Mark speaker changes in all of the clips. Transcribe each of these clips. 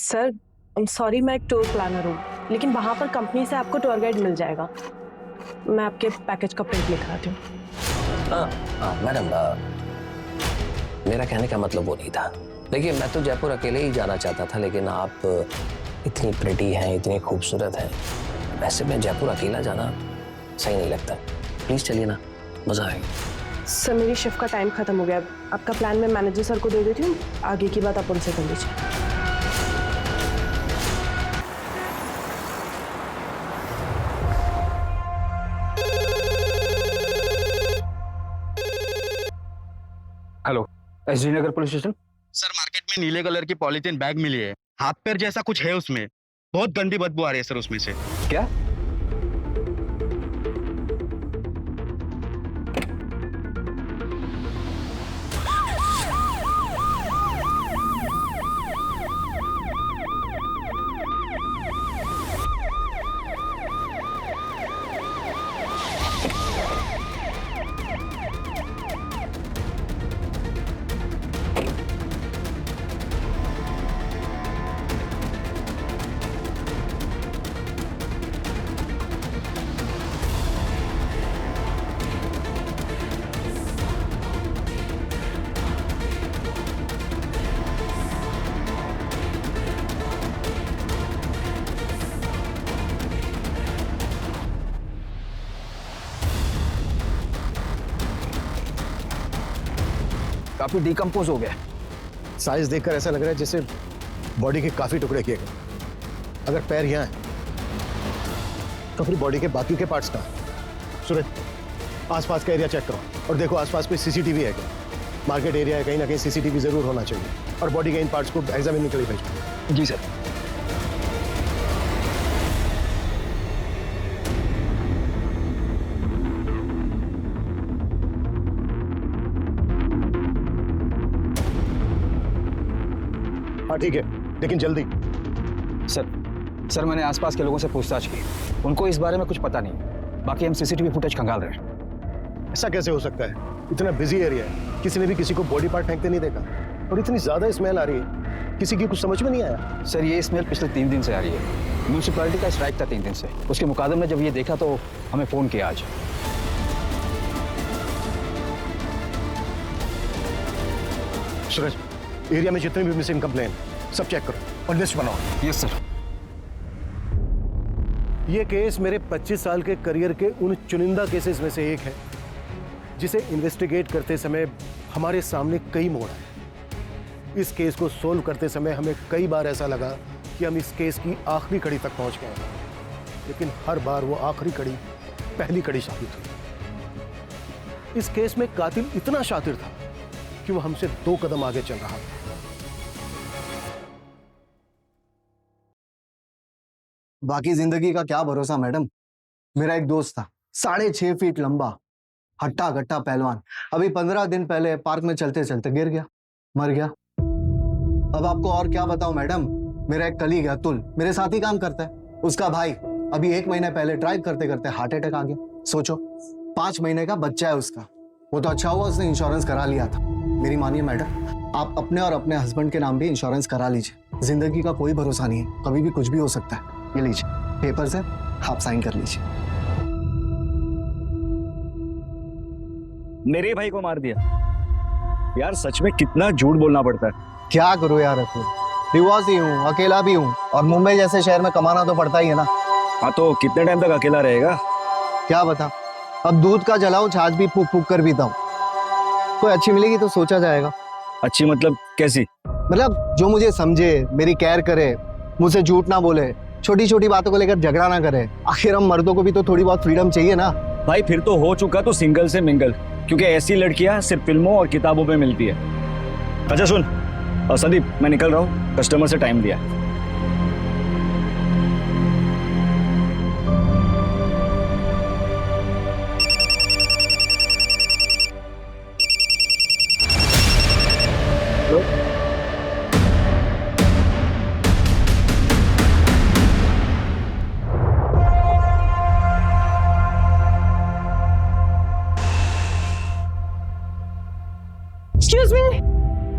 Speaker 1: Sir sorry, मैं एक tour planner हूँ, लेकिन वहाँ पर कंपनी से आपको टूर गाइड मिल जाएगा। मैं आपके पैकेज का प्रिंट लिखा आती हूँ।
Speaker 2: मैडम, मेरा कहने का मतलब वो नहीं था। देखिए, मैं तो जयपुर अकेले ही जाना चाहता था, लेकिन आप इतनी प्रिटी हैं, इतनी खूबसूरत हैं, वैसे में जयपुर अकेला जाना सही नहीं लगता। प्लीज चलिए ना, मजा आएगा।
Speaker 1: सर मेरी शिफ्ट का टाइम खत्म हो गया। आपका प्लान मैं मैनेजर सर को दे देती हूँ, आगे की बात आप उनसे कर लीजिए।
Speaker 3: हेलो, एसडी नगर पुलिस स्टेशन।
Speaker 4: सर, मार्केट में नीले कलर की पॉलीथीन बैग मिली है, हाथ पैर जैसा कुछ है उसमें। बहुत गंदी बदबू आ रही है सर उसमें से।
Speaker 3: क्या? काफी डिकम्पोज हो गया।
Speaker 5: साइज देखकर ऐसा लग रहा है जैसे बॉडी के काफी टुकड़े किए गए। अगर पैर यहाँ है तो फिर बॉडी के बाकी के पार्ट्स कहाँ? सूरज, आसपास का एरिया चेक करो और देखो आसपास कोई सीसीटीवी है क्या। मार्केट एरिया है, कहीं ना कहीं सीसीटीवी जरूर होना चाहिए। और बॉडी के इन पार्ट्स को एग्जामिन के लिए भेजो।
Speaker 3: जी सर।
Speaker 5: हाँ ठीक है, लेकिन जल्दी।
Speaker 3: सर मैंने आसपास के लोगों से पूछताछ की, उनको इस बारे में कुछ पता नहीं। बाकी हम सीसीटीवी फुटेज खंगाल रहे हैं।
Speaker 5: ऐसा कैसे हो सकता है? इतना बिजी एरिया है, किसी ने भी किसी को बॉडी पार्ट फेंकते नहीं देखा। और इतनी ज्यादा स्मेल आ रही है, किसी की कुछ समझ में नहीं आया।
Speaker 3: सर ये स्मेल पिछले 3 दिन से आ रही है। म्यूनसिपैलिटी का स्ट्राइक था 3 दिन से। उसके मुकादम ने जब ये देखा तो हमें फोन किया आज।
Speaker 5: सूरज, एरिया में जितने भी मिसिंग कंप्लेन सब चेक करो और लिस्ट बनाओ।
Speaker 3: Yes sir.
Speaker 5: ये केस मेरे 25 साल के करियर के उन चुनिंदा केसेस में से एक है जिसे इन्वेस्टिगेट करते समय हमारे सामने कई मोड़ आए। इस केस को सोल्व करते समय हमें कई बार ऐसा लगा कि हम इस केस की आखिरी कड़ी तक पहुंच गए हैं, लेकिन हर बार वो आखिरी कड़ी पहली कड़ी साबित हुई। इस केस में कातिल इतना शातिर था कि वो हमसे 2 कदम आगे चल रहा था।
Speaker 6: बाकी जिंदगी का क्या भरोसा मैडम। मेरा एक दोस्त था, 6.5 फीट लंबा, हट्टा कट्टा पहलवान। अभी 15 दिन पहले पार्क में चलते चलते गिर गया, मर गया। अब आपको और क्या बताऊं मैडम। मेरा एक कलीग है अतुल, मेरे साथ ही काम करता है। उसका भाई अभी 1 महीने पहले ड्राइव करते करते हार्ट अटैक आ गया। सोचो, 5 महीने का बच्चा है उसका। वो तो अच्छा हुआ उसने इंश्योरेंस करा लिया था। मेरी मानिए मैडम, आप अपने और अपने हस्बैंड के नाम भी इंश्योरेंस करा लीजिए। जिंदगी का कोई भरोसा नहीं है, कभी भी कुछ भी हो सकता है। ये लीजिए पेपर्स है, आप साइन कर लीजिए।
Speaker 7: मेरे भाई को मार दिया यार, सच में कितना झूठ बोलना पड़ता है।
Speaker 6: क्या करूं यार अतुल, डिवोर्स ही हूँ, अकेला भी हूँ, और मुंबई जैसे शहर में कमाना तो पड़ता ही है ना।
Speaker 7: हाँ तो कितने टाइम तक अकेला रहेगा?
Speaker 6: क्या बता, अब दूध का जलाऊं, छाछ भी फूक फूक कर पीता हूँ। कोई अच्छी मिलेगी तो सोचा जाएगा।
Speaker 7: अच्छी मतलब कैसी?
Speaker 6: मतलब जो मुझे समझे, मेरी केयर करे, मुझसे झूठ ना बोले, छोटी छोटी बातों को लेकर झगड़ा ना करे। आखिर हम मर्दों को भी तो थोड़ी बहुत फ्रीडम चाहिए ना।
Speaker 7: भाई फिर तो हो चुका तो सिंगल से मिंगल, क्योंकि ऐसी लड़कियां सिर्फ फिल्मों और किताबों में मिलती है। अच्छा सुन संदीप, मैं निकल रहा हूँ, कस्टमर से टाइम दिया।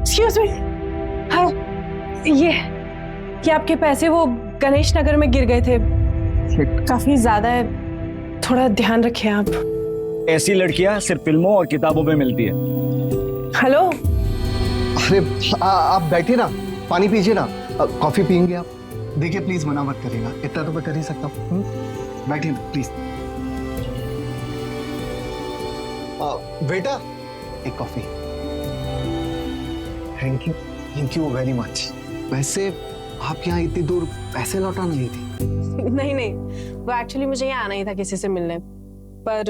Speaker 1: एक्सक्यूज मी, हाँ ये कि आपके पैसे वो गणेश नगर में गिर गए थे, काफी ज्यादा है, थोड़ा ध्यान रखिए आप।
Speaker 7: ऐसी लड़कियां सिर्फ फिल्मों और किताबों में मिलती है।
Speaker 1: हेलो,
Speaker 6: अरे आप बैठिए ना, पानी पीजिए ना, कॉफी पियेंगे आप? देखिए प्लीज मना मत करिएगा, इतना तो मैं कर ही सकता हूँ। बैठिए ना प्लीज। बेटा एक coffee. Thank you very much. वैसे आप यहाँ इतनी दूर पैसे लौटाने आई थी?
Speaker 1: नहीं नहीं, वो एक्चुअली मुझे यहाँ आना ही था किसी से मिलने, पर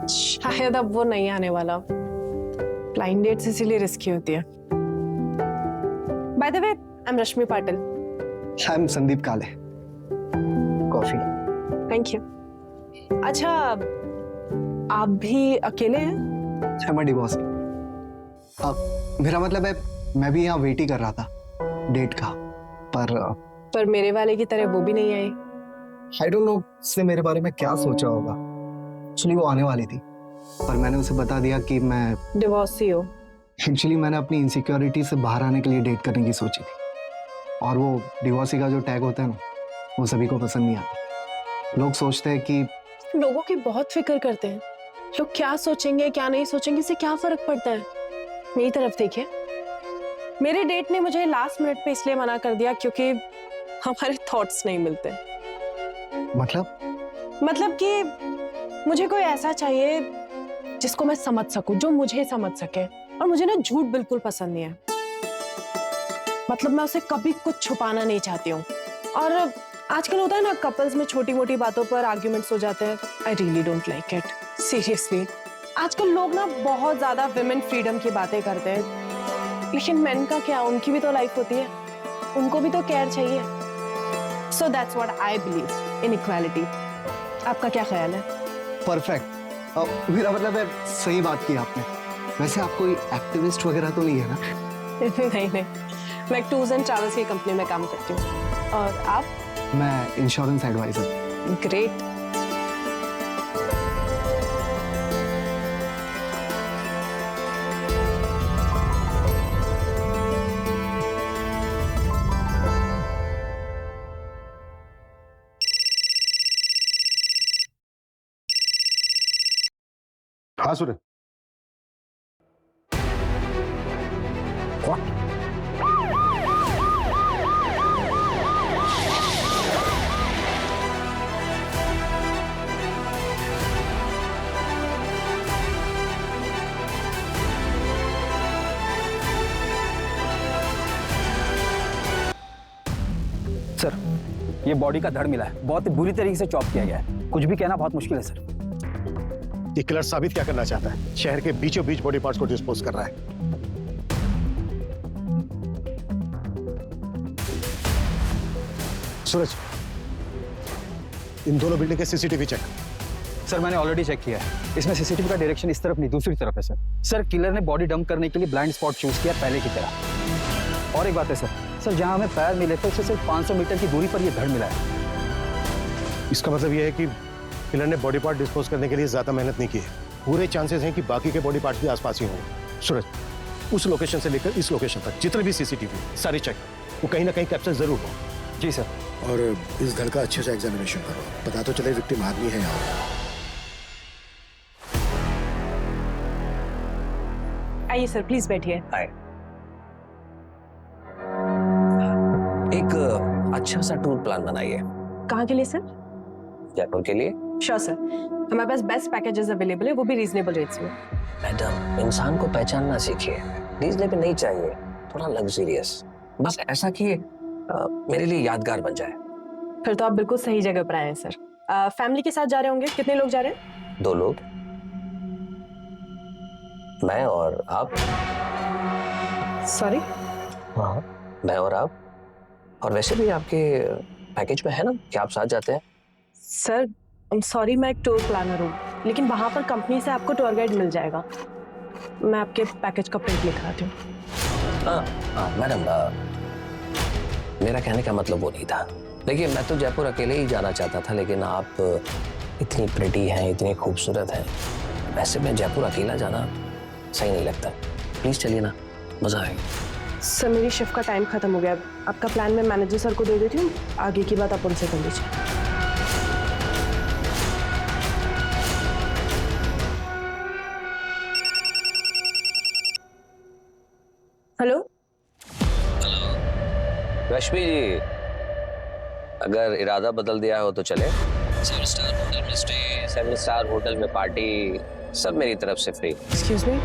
Speaker 1: शायद अब वो नहीं आने वाला। ब्लाइंड डेट्स इसीलिए रिस्की होती है। By the way, I am Rashmi Patil.
Speaker 6: I am Sandeep काले। कॉफी।
Speaker 1: Thank you. अच्छा, आप भी अकेले हैं?
Speaker 6: मैं डिवोर्स। मेरा मतलब है मैं भी यहाँ वेट ही कर रहा था डेट का, पर
Speaker 1: मेरे वाले की तरह वो भी नहीं आई।
Speaker 6: आई डोंट नो उसने मेरे बारे में क्या सोचा होगा। एक्चुअली वो आने वाली थी, पर मैंने उसे बता दिया कि मैं
Speaker 1: डिवोर्स ही हो।
Speaker 6: एक्चुअली मैंने अपनी इनसिक्योरिटी से बाहर आने के लिए डेट करने की सोची थी, और वो डिवोर्सी का जो टैग होता है ना, वो सभी को पसंद नहीं आता। लोग सोचते हैं कि
Speaker 1: लोगों की बहुत फिक्र करते हैं, लोग क्या सोचेंगे क्या नहीं सोचेंगे, इससे क्या फर्क पड़ता है। मेरी तरफ देखिए, मेरे डेट ने मुझे लास्ट मिनट पे इसलिए मना कर दिया क्योंकि हमारे थॉट्स नहीं मिलते। मतलब कि मुझे कोई ऐसा चाहिए जिसको मैं समझ सकूं, जो मुझे समझ सके, और मुझे ना झूठ बिल्कुल पसंद नहीं है। मतलब मैं उसे कभी कुछ छुपाना नहीं चाहती हूँ। और आजकल होता है ना, कपल्स में छोटी मोटी बातों पर आर्ग्यूमेंट्स हो जाते हैं। I really don't like it, seriously. आजकल लोग ना बहुत ज्यादा विमेन फ्रीडम की बातें करते हैं, लेकिन मेन का क्या, उनकी भी तो लाइफ होती है, उनको भी तो केयर चाहिए। So that's what I believe in equality. आपका क्या ख्याल है?
Speaker 6: परफेक्ट। मेरा मतलब है सही बात की आपने। वैसे आप कोई एक्टिविस्ट वगैरह तो नहीं है ना?
Speaker 1: नहीं नहीं, मैं टूर्स एंड ट्रैवल्स की कंपनी में काम करती हूँ। और आप?
Speaker 6: मैं इंश्योरेंस एडवाइजर।
Speaker 1: ग्रेट।
Speaker 5: हाँ सूरज।
Speaker 3: सर, ये बॉडी का धड़ मिला है, बहुत ही बुरी तरीके से चॉप किया गया है। कुछ भी कहना बहुत मुश्किल है सर।
Speaker 5: ये किलर साबित क्या करना चाहता है? शहर के बीचों बीच बॉडी पार्ट्स को डिस्पोज कर रहा है। सूरज, इन दोनों बिल्डिंग के सीसीटीवी चेक।
Speaker 3: सर मैंने ऑलरेडी चेक किया है, इसमें सीसीटीवी का डायरेक्शन इस तरफ नहीं, दूसरी तरफ है सर। किलर ने बॉडी डंप करने के लिए ब्लाइंड स्पॉट चूज किया पहले की तरह। और एक बात है सर, जहां हमें पैर मिले थे उससे सिर्फ 500 मीटर की दूरी पर ये धड़ मिला है।
Speaker 5: इसका मतलब यह है कि किलर ने बॉडी पार्ट डिस्पोज करने के लिए ज्यादा मेहनत नहीं की है। पूरे चांसेस हैं कि बाकी के बॉडी पार्ट्स भी आसपास ही होंगे। सूरज, उस लोकेशन से लेकर इस लोकेशन तक जितने भी सीसीटीवी सारी चेक, वो कहीं ना कहीं कैप्चर जरूर हो।
Speaker 3: जी सर।
Speaker 8: और इस धड़ का अच्छे से एग्जामिनेशन करो, पता तो चले विक्टिम आदमी है यहाँ।
Speaker 1: आइए सर, प्लीज बैठिए।
Speaker 2: एक अच्छा सा टूर प्लान बनाइए।
Speaker 1: कहाँ के लिए सर?
Speaker 2: जयपुर के लिए।
Speaker 1: श्योर सर, हमारे पास बेस्ट पैकेजेस अवेलेबल है, वो भी रीजनेबल रेट्स में।
Speaker 2: मैडम, इंसान को पहचानना सीखिए। रीजनेबल नहीं चाहिए, थोड़ा लग्जरियस, बस ऐसा कि मेरे लिए यादगार बन जाए।
Speaker 1: फिर तो आप बिल्कुल सही जगह पर आए हैं सर। फैमिली के साथ जा रहे होंगे? कितने लोग जा रहे हैं?
Speaker 2: 2 लोग, मैं और आप।
Speaker 1: सॉरी?
Speaker 2: हाँ, मैं और आप। और वैसे भी आपके पैकेज में है ना कि आप साथ जाते हैं।
Speaker 1: सर सॉरी, मैं एक टूर प्लानर हूँ, लेकिन वहाँ पर कंपनी से आपको टूर गाइड मिल जाएगा। मैं आपके पैकेज का प्रिंट लिख आती हूँ।
Speaker 2: हाँ मैडम, मेरा कहने का मतलब वो नहीं था। देखिए, मैं तो जयपुर अकेले ही जाना चाहता था, लेकिन आप इतनी प्रिटी हैं, इतनी खूबसूरत हैं, वैसे मैं जयपुर अकेला जाना सही नहीं लगता। प्लीज चलिए ना, मजा आएगा।
Speaker 1: सर मेरी शिफ्ट का टाइम खत्म हो गया। आपका प्लान मैं मैनेजर सर को दे देती हूँ, आगे की बात आप उनसे कर लीजिए। हेलो
Speaker 2: रश्मि जी, अगर इरादा बदल दिया हो तो चले। 7 स्टार होटल में स्टे, 7 स्टार होटल में पार्टी, सब मेरी तरफ से फ्री।
Speaker 1: एक्सक्यूज मी,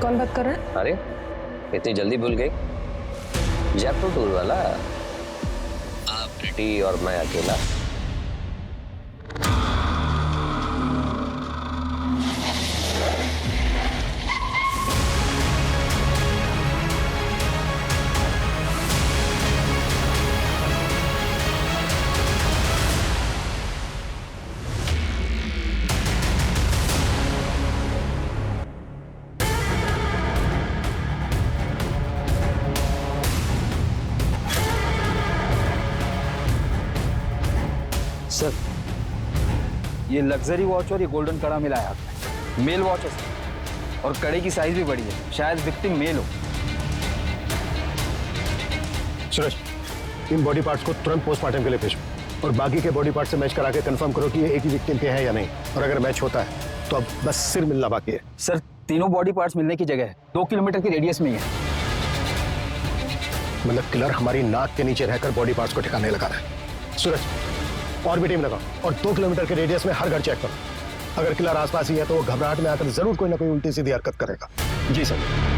Speaker 1: कौन बात कर रहा है?
Speaker 2: अरे इतनी जल्दी भूल गई? जयपुर टूर वाला, आप प्रीति और मैं अकेला।
Speaker 3: सर ये लग्जरी वॉच और ये गोल्डन कड़ा मिला है आपने। मेल वॉच है सर, और कड़े की साइज भी बड़ी है, शायद विक्टिम मेल हो।
Speaker 5: सूरज, इन बॉडी पार्ट्स को तुरंत पोस्टमार्टम के लिए भेजो और बाकी के बॉडी पार्ट से मैच करा के कंफर्म करो कि ये एक ही विक्टिम के हैं या नहीं, और अगर मैच होता है तो अब बस सिर मिलना बाकी है।
Speaker 3: सर तीनों बॉडी पार्ट्स मिलने की जगह है 2 किलोमीटर की रेडियस में ही है।
Speaker 5: मतलब किलर हमारी नाक के नीचे रहकर बॉडी पार्ट्स को ठिकाने लगा रहा है। सूरज, और भी टीम लगाओ और 2 किलोमीटर के रेडियस में हर घर चेक करो। अगर किलर आसपास ही है तो वो घबराहट में आकर जरूर कोई ना कोई उल्टी सीधी हरकत करेगा।
Speaker 3: जी सर।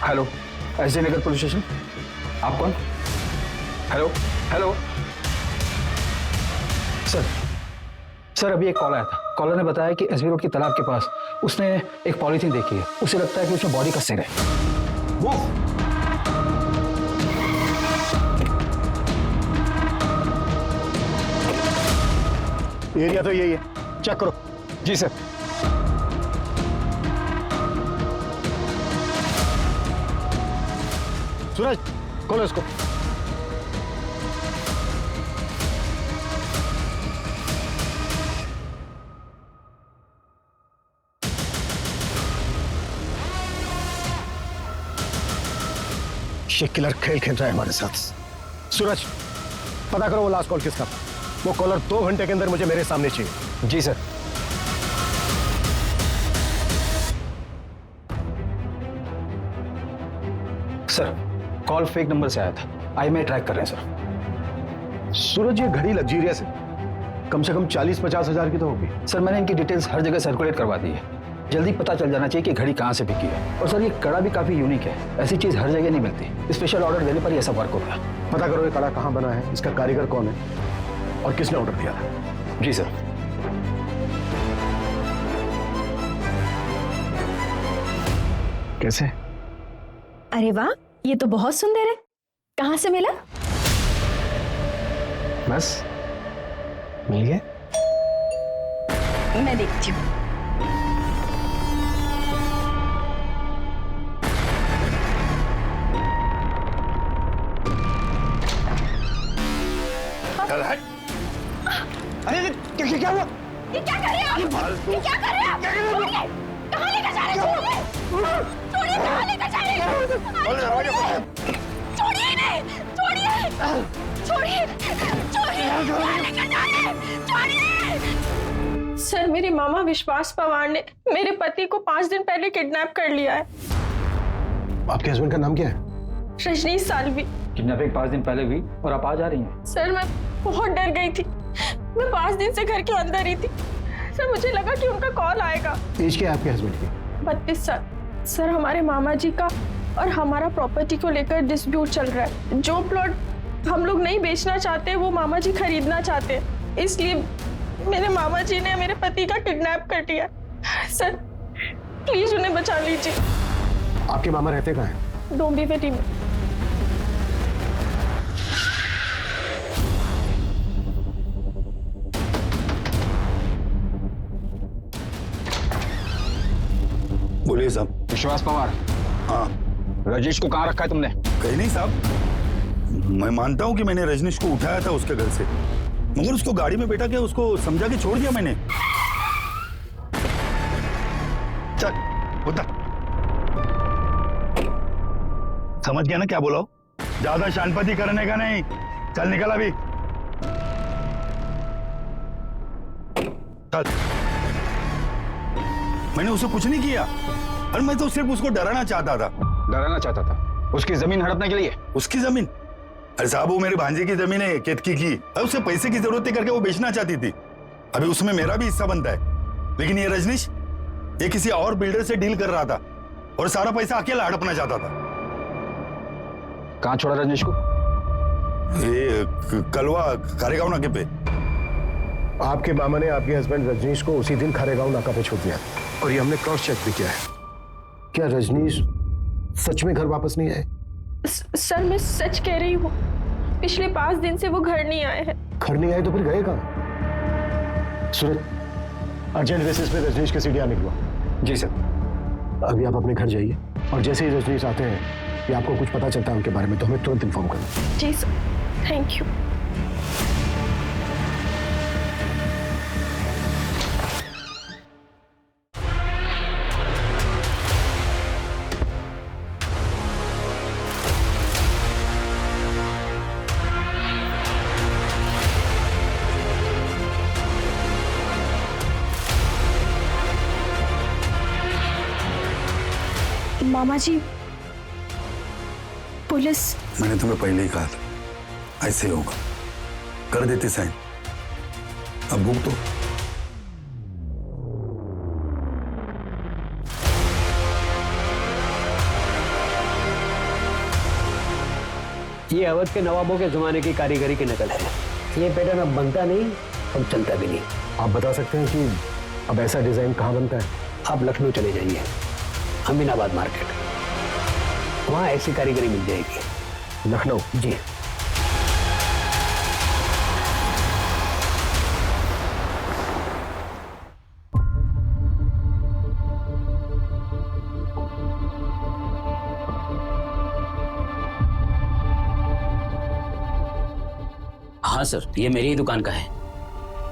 Speaker 3: हेलो, एसडी नगर पुलिस स्टेशन, आप कौन? हेलो हेलो सर अभी एक कॉल आया था। कॉलर ने बताया कि एसबी रोड की तालाब के पास उसने एक पॉलीथीन देखी है। उसे लगता है कि उसमें बॉडी का सिर है। वो
Speaker 5: एरिया तो यही है, चेक करो।
Speaker 3: जी सर।
Speaker 5: सूरज, खोलो इसको। ये किलर खेल खेल रहा है हमारे साथ। सूरज, पता करो वो लास्ट कॉल किसका था। वो कॉलर 2 घंटे के अंदर मुझे मेरे सामने चाहिए।
Speaker 3: जी sir. Sir call fake number से आया था, IMEI ट्रैक कर रहे हैं सर।
Speaker 5: सूरज, ये घड़ी लग्जरियस है, कम से कम 40-50 हजार की तो होगी।
Speaker 3: सर मैंने इनकी डिटेल्स हर जगह सर्कुलेट करवा दी है। जल्दी पता चल जाना चाहिए कि घड़ी कहाँ से बिकी है। और सर ये कड़ा भी काफी यूनिक है, ऐसी चीज हर जगह नहीं मिलती। स्पेशल ऑर्डर देने पर ही ऐसा वर्क होता है।
Speaker 5: पता करो ये कड़ा कहाँ बना है, इसका कारीगर कौन है और किसने ऑर्डर दिया था।
Speaker 3: जी सर।
Speaker 5: कैसे?
Speaker 9: अरे वाह, ये तो बहुत सुंदर है। कहाँ से मिला?
Speaker 5: बस मिल गया।
Speaker 9: मैं देखती हूँ।
Speaker 5: अरे क्या हुआ?
Speaker 9: ये क्या कर रहे हैं आप? ये क्या कर रहे हैं आप? कहाँ लेकर जा रहे हैं? छोड़िए!
Speaker 10: कहाँ लेकर जा रहे हो? छोड़िए इन्हें, छोड़िए, छोड़िए, छोड़िए, कहाँ लेकर जा रहे हैं? छोड़िए।
Speaker 11: सर, मेरे मामा विश्वास पवार ने मेरे पति को 5 दिन पहले किडनैप कर लिया है।
Speaker 5: आपके हस्बैंड का नाम क्या है?
Speaker 11: रजनीश सालवी।
Speaker 3: किडनैपिंग 5 दिन पहले हुई और आप आज आ रही हैं।
Speaker 11: सर, मैं बहुत डर गई थी। मैं 5 दिन से घर के अंदर ही थी। सर, मुझे लगा कि उनका कॉल आएगा।
Speaker 5: एज क्या है आपके हस्बैंड की?
Speaker 11: 32 साल। सर, हमारे मामा जी का और हमारा प्रॉपर्टी को लेकर डिस्प्यूट चल रहा है। जो प्लॉट हम लोग नहीं बेचना चाहते वो मामा जी खरीदना चाहते हैं, इसलिए मेरे मामा जी ने मेरे पति का किडनैप कर लिया। सर, प्लीज उन्हें बचा लीजिए।
Speaker 5: आपके मामा रहते कहाँ हैं?
Speaker 11: डोंबिवली में।
Speaker 12: बोलिए साहब।
Speaker 3: विश्वास पवार।
Speaker 12: हाँ।
Speaker 3: रजनीश को कहाँ रखा है तुमने?
Speaker 12: कहीं नहीं साहब, मैं मानता हूँ कि मैंने रजनीश को उठाया था उसके घर से, मगर उसको गाड़ी में बैठा के उसको समझा के छोड़ दिया मैंने। चल उतर। समझ गया ना क्या बोला? ज्यादा शानपति करने का नहीं। चल निकल अभी। चल। मैंने उसे कुछ नहीं किया और मैं तो सिर्फ उसको डराना चाहता था।
Speaker 3: डराना चाहता था? उसकी जमीन हड़पने के लिए?
Speaker 12: उसकी जमीन? अरे साहब, वो मेरे भांजे की जमीन है, केतकी की। अब उसे पैसे की जरूरत थी करके वो बेचना चाहती थी। अभी उसमें मेरा भी हिस्सा बनता है। लेकिन ये रजनीश, ये किसी और बिल्डर से डील कर रहा था और सारा पैसा अकेला हड़पना चाहता था।
Speaker 3: कहाँ छोड़ा रजनीश को?
Speaker 12: ये कलवा खारेगांव नाके पे।
Speaker 5: आपके मामा ने आपके हस्बैंड रजनीश को उसी दिन खारेगांव नाका पे छोड़ दिया और ये हमने क्रॉस चेक भी किया है। क्या रजनीश सच में घर वापस नहीं आए?
Speaker 11: सर, मैं सच कह रही हूँ। पिछले 5 दिन से वो घर नहीं आए हैं।
Speaker 5: घर नहीं आए तो फिर गए कहाँ? सूरज, अर्जेंट बेसिस पे रजनीश के सीढ़ियाँ निकलवा।
Speaker 3: जी सर।
Speaker 5: अभी आप अपने घर जाइए और जैसे ही रजनीश आते हैं या आपको कुछ पता चलता है उनके बारे में तो हमें तुरंत इन्फॉर्म करना।
Speaker 11: जी सर, थैंक यू। मामा जी, पुलिस।
Speaker 12: मैंने तुम्हें पहले ही कहा था ऐसे होगा। कर देते साइन। अब भुगतो।
Speaker 13: ये अवध के नवाबों के जमाने की कारीगरी की नकल है। ये पैटर्न अब बनता नहीं और चलता भी नहीं।
Speaker 5: आप बता सकते हैं कि अब ऐसा डिजाइन कहाँ बनता है?
Speaker 13: आप लखनऊ चले जाइए, अमीनाबाद मार्केट, वहां ऐसी कारीगरी मिल जाएगी।
Speaker 5: लखनऊ?
Speaker 13: जी।
Speaker 14: हाँ सर, ये मेरी ही दुकान का है।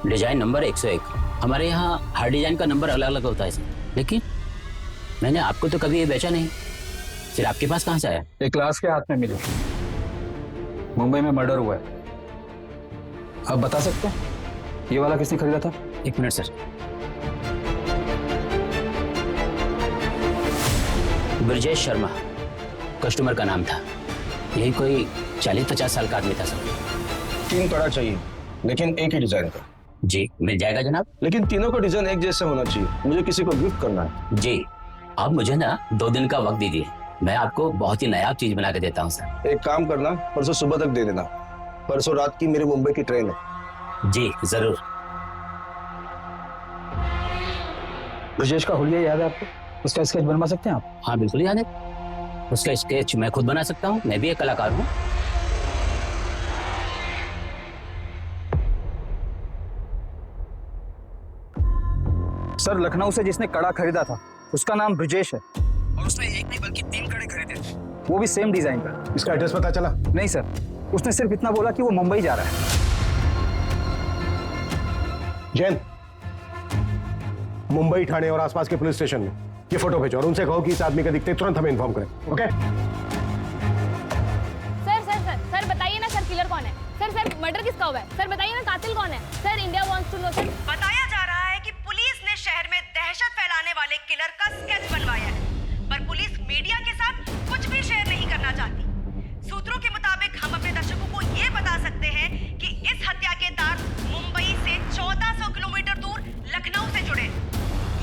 Speaker 14: Design number 101। हमारे यहाँ हर डिजाइन का नंबर अलग अलग होता है सर, लेकिन मैंने आपको तो कभी ये बेचा नहीं। फिर आपके पास कहाँ से आया?
Speaker 3: एक क्लास के हाथ में मिली। मुंबई में मर्डर हुआ है। आप बता सकते हैं ये वाला किसने खरीदा था?
Speaker 14: 1 minute sir. Brajesh Sharma customer का नाम था। यही कोई 40-50 साल का आदमी था सर।
Speaker 15: 3 कड़ा चाहिए, लेकिन एक ही डिजाइन का।
Speaker 14: जी मिल जाएगा जनाब।
Speaker 15: लेकिन तीनों का डिजाइन एक जैसा होना चाहिए। मुझे किसी को गिफ्ट करना है।
Speaker 14: जी, आप मुझे ना 2 दिन का वक्त दीजिए, मैं आपको बहुत ही नायाब चीज बना के देता हूँ सर।
Speaker 15: एक काम करना, परसों सुबह तक दे देना। परसों रात की मेरे मुंबई की ट्रेन है।
Speaker 14: जी जरूर।
Speaker 3: ब्रजेश का हुलिया याद है आपको? उसका स्केच बनवा सकते हैं आप?
Speaker 14: हाँ बिल्कुल याद है। उसका स्केच मैं खुद बना सकता हूँ, मैं भी एक कलाकार हूँ।
Speaker 3: सर, लखनऊ से जिसने कड़ा खरीदा था उसका नाम ब्रजेश है और उसने एक नहीं बल्कि 3 कड़े खरीदे थे, वो भी सेम डिजाइन का।
Speaker 5: इसका एड्रेस पता चला?
Speaker 3: नहीं सर, उसने सिर्फ इतना बोला कि वो मुंबई जा रहा है।
Speaker 5: जैन, मुंबई, ठाणे और आसपास के पुलिस स्टेशन में ये फोटो भेजो और उनसे कहो कि इस आदमी का दिखते ही तुरंत हमें इन्फॉर्म करें। ओके?
Speaker 10: सर बताइए ना सर, किलर कौन है? सर मर्डर किसका हुआ है? सर बताइए ना, कातिल कौन है? Sir India wants to know sir.
Speaker 16: बताया जा रहा है कि पुलिस ने शहर में दहशत फैलाने वाले किलर का स्केच बनवाया है, पर पुलिस मीडिया के साथ कुछ भी शेयर नहीं करना चाहती। सूत्रों के मुताबिक हम अपने दर्शकों को ये बता सकते हैं कि इस हत्या के तार मुंबई से 1400 किलोमीटर दूर लखनऊ से जुड़े।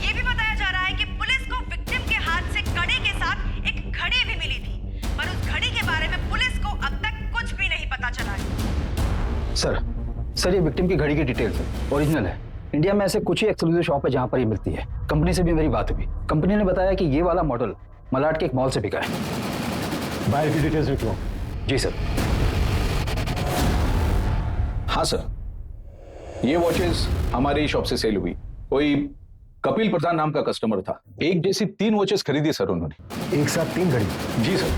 Speaker 16: ये भी बताया जा रहा है कि पुलिस को विक्टिम के हाथ से कड़े के साथ एक घड़ी भी मिली थी, पर उस घड़ी के बारे में पुलिस को अब तक कुछ भी नहीं पता चला है।
Speaker 3: सर ये विक्टिम की घड़ी की डिटेल्स है, ओरिजिनल है। इंडिया में ऐसे कुछ ही एक्सक्लूसिव शॉप है जहां पर ये मिलती है। कंपनी से भी मेरी बात हुई, कंपनी ने बताया कि ये वाला मॉडल मलाड के एक मॉल से बिका है।
Speaker 5: बायर की डिटेल्स लिख लो।
Speaker 3: जी सर।
Speaker 17: हाँ सर, ये वॉचेस हमारी शॉप से सेल हुई। कोई कपिल प्रधान नाम का कस्टमर था, एक जैसी 3 वॉचेस खरीदी सर उन्होंने।
Speaker 5: एक साथ 3 घड़ी?
Speaker 17: जी सर।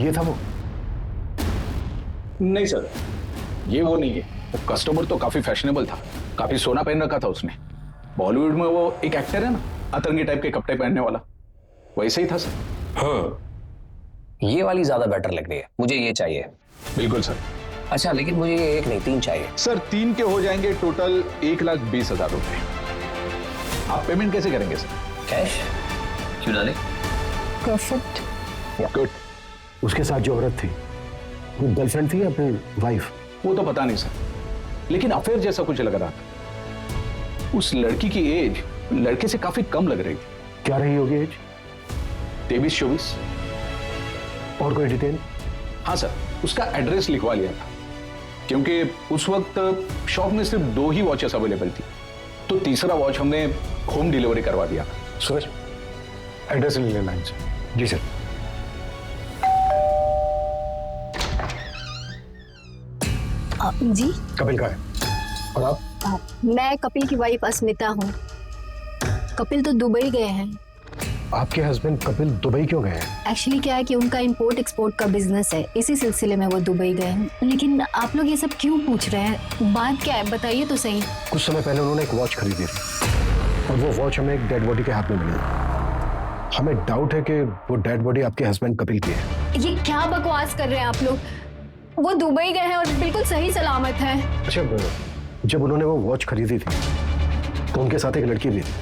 Speaker 5: ये था वो?
Speaker 17: नहीं सर, ये वो नहीं है। वो कस्टमर तो काफी फैशनेबल था, काफी सोना पहन रखा था उसने। बॉलीवुड में वो एक एक्टर है ना, अतरंगी टाइप के कपड़े पहनने वाला, वैसे ही था सर।
Speaker 2: हाँ, ये वाली ज्यादा बेटर लग रही है, मुझे ये चाहिए।
Speaker 17: बिल्कुल सर।
Speaker 2: अच्छा, लेकिन मुझे ये एक नहीं 3 चाहिए।
Speaker 17: सर 3 के हो जाएंगे टोटल 1,20,000 रुपए। आप पेमेंट कैसे करेंगे सर?
Speaker 2: कैश? क्यों डाले?
Speaker 5: परफेक्ट।
Speaker 17: गुड।
Speaker 5: उसके साथ जो औरत थी वो गर्लफ्रेंड थी या फिर वाइफ?
Speaker 17: वो तो पता नहीं सर, लेकिन अफेयर जैसा कुछ लग रहा था। उस लड़की की एज लड़के से काफी कम लग रही थी।
Speaker 5: क्या रही होगी एज?
Speaker 17: 23-24।
Speaker 5: और कोई डिटेल?
Speaker 17: हाँ सर, उसका एड्रेस लिखवा लिया था, क्योंकि उस वक्त शॉप में सिर्फ 2 ही वॉचेस अवेलेबल थी, तो तीसरा वॉच हमने होम डिलीवरी करवा दिया।
Speaker 5: सूरज, एड्रेस ले लेना इनसे।
Speaker 3: जी सर।
Speaker 9: जी
Speaker 5: कपिल का है। और आप?
Speaker 9: मैं कपिल की वाइफ अस्मिता हूँ। कपिल तो दुबई गए हैं।
Speaker 5: आपके हस्बैंड कपिल दुबई क्यों गए हैं?
Speaker 9: एक्चुअली क्या है कि उनका इंपोर्ट एक्सपोर्ट का बिजनेस है, इसी सिलसिले में वो दुबई गए हैं। लेकिन आप लोग ये सब क्यों पूछ रहे हैं? बात क्या है, बताइए तो सही।
Speaker 5: कुछ समय पहले उन्होंने एक वॉच खरीदी थी और वो वॉच हमें एक डेड बॉडी के हाथ में मिली। हमें डाउट है कि वो डेड बॉडी आपके हस्बैंड कपिल की है।
Speaker 9: ये क्या बकवास कर रहे हैं आप लोग? वो दुबई गए हैं और बिल्कुल सही सलामत है।
Speaker 5: अच्छा, जब उन्होंने वो वॉच खरीदी थी तो उनके साथ एक लड़की भी थी।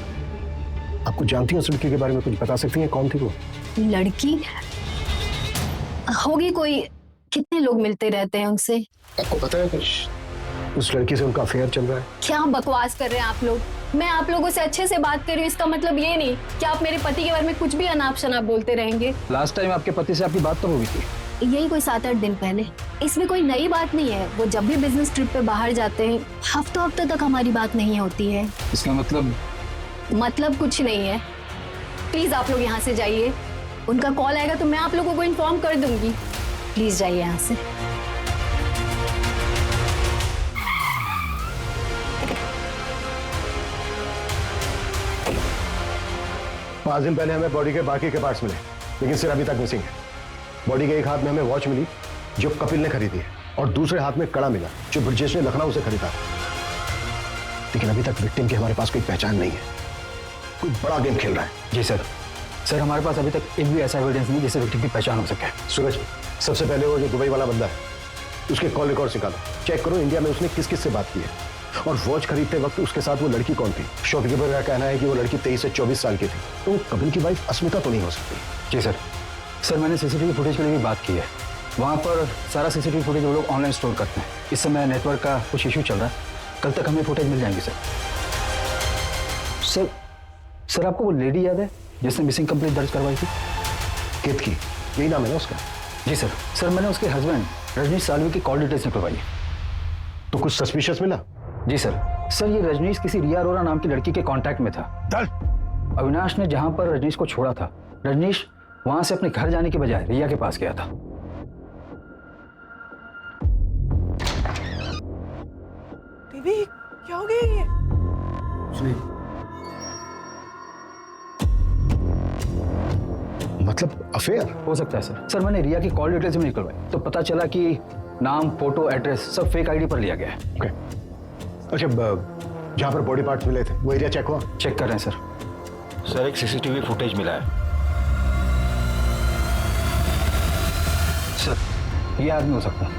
Speaker 5: आपको जानती हैं उस लड़की के बारे में? कुछ बता सकती हैं कौन थी वो
Speaker 9: लड़की? होगी कोई, कितने लोग मिलते रहते हैं उनसे।
Speaker 5: आपको पता है कुछ? उस लड़की से उनका अफेयर चल रहा है।
Speaker 9: क्या बकवास कर रहे हैं आप लोग? मैं आप लोगों से अच्छे से बात कर रही हूँ, इसका मतलब ये नहीं कि आप मेरे पति के बारे में कुछ भी अनाप शनाप बोलते रहेंगे।
Speaker 3: लास्ट टाइम आपके पति से आपकी बात तो हुई थी?
Speaker 9: यही कोई 7-8 दिन पहले। इसमें कोई नई बात नहीं है। वो जब भी बिजनेस ट्रिप पे बाहर जाते हैं, हफ्तों तक हमारी बात नहीं होती है।
Speaker 3: इसका
Speaker 9: मतलब कुछ नहीं है। प्लीज आप लोग यहाँ से जाइए। उनका कॉल आएगा तो मैं आप लोगों को इन्फॉर्म कर दूंगी। प्लीज जाइए यहाँ से।
Speaker 5: 5 दिन पहले हमें बॉडी के बाकी के पार्ट्स मिले, लेकिन सिर अभी तक मिसिंग है। बॉडी के एक हाथ में हमें वॉच मिली जो कपिल ने खरीदी है, और दूसरे हाथ में कड़ा मिला जो ब्रजेश ने लखनऊ से खरीदा। लेकिन अभी तक विक्टिम की हमारे पास कोई पहचान नहीं है। कोई बड़ा गेम खेल रहा है।
Speaker 3: जी सर। सर हमारे पास अभी तक एक भी ऐसा एविडेंस नहीं जिससे विक्टिम की पहचान हो सके।
Speaker 5: सूरज, सबसे पहले वो जो दुबई वाला बंदा है उसके कॉल रिकॉर्ड निकालो, चेक करो इंडिया में उसने किस किस से बात की है, और वॉच खरीदते वक्त उसके साथ वो लड़की कौन थी। शॉपकीपर का कहना है कि वो लड़की 23 से 24 साल की थी, तो कपिल की वाइफ अस्मिता तो नहीं हो सकती।
Speaker 3: जी सर। सर मैंने सीसीटीवी फुटेज के लिए भी बात की है। वहाँ पर सारा सीसीटीवी फुटेज वो लोग ऑनलाइन स्टोर करते हैं। इस समय नेटवर्क का कुछ इशू चल रहा है, कल तक हमें फुटेज मिल जाएंगे सर। सर आपको वो लेडी याद है जिसने मिसिंग कंप्लेंट दर्ज करवाई थी?
Speaker 5: कित की? यही नाम है ना उसका?
Speaker 3: जी सर। सर मैंने उसके हस्बैंड रजनीश सालवी की कॉल डिटेल्स निकलवाई है।
Speaker 5: तो कुछ सस्पिशियस मिला?
Speaker 3: जी सर। सर ये रजनीश किसी रिया अरोरा नाम की लड़की के कांटेक्ट में था। अविनाश ने जहां पर रजनीश को छोड़ा था, रजनीश वहां से अपने घर जाने के बजाय रिया के पास गया था।
Speaker 1: बेबी क्या हो गया? ये
Speaker 5: मतलब अफेयर
Speaker 3: हो सकता है सर। सर मैंने रिया की कॉल डिटेल्स भी निकलवाई तो पता चला कि नाम, फोटो, एड्रेस सब फेक आईडी पर लिया गया है।
Speaker 5: अच्छा, जहां पर बॉडी पार्ट्स मिले थे वो एरिया चेक हुआ?
Speaker 3: चेक कर रहे हैं सर।
Speaker 17: सर एक सीसीटीवी फुटेज मिला है।
Speaker 3: सर ये आदमी हो सकता है।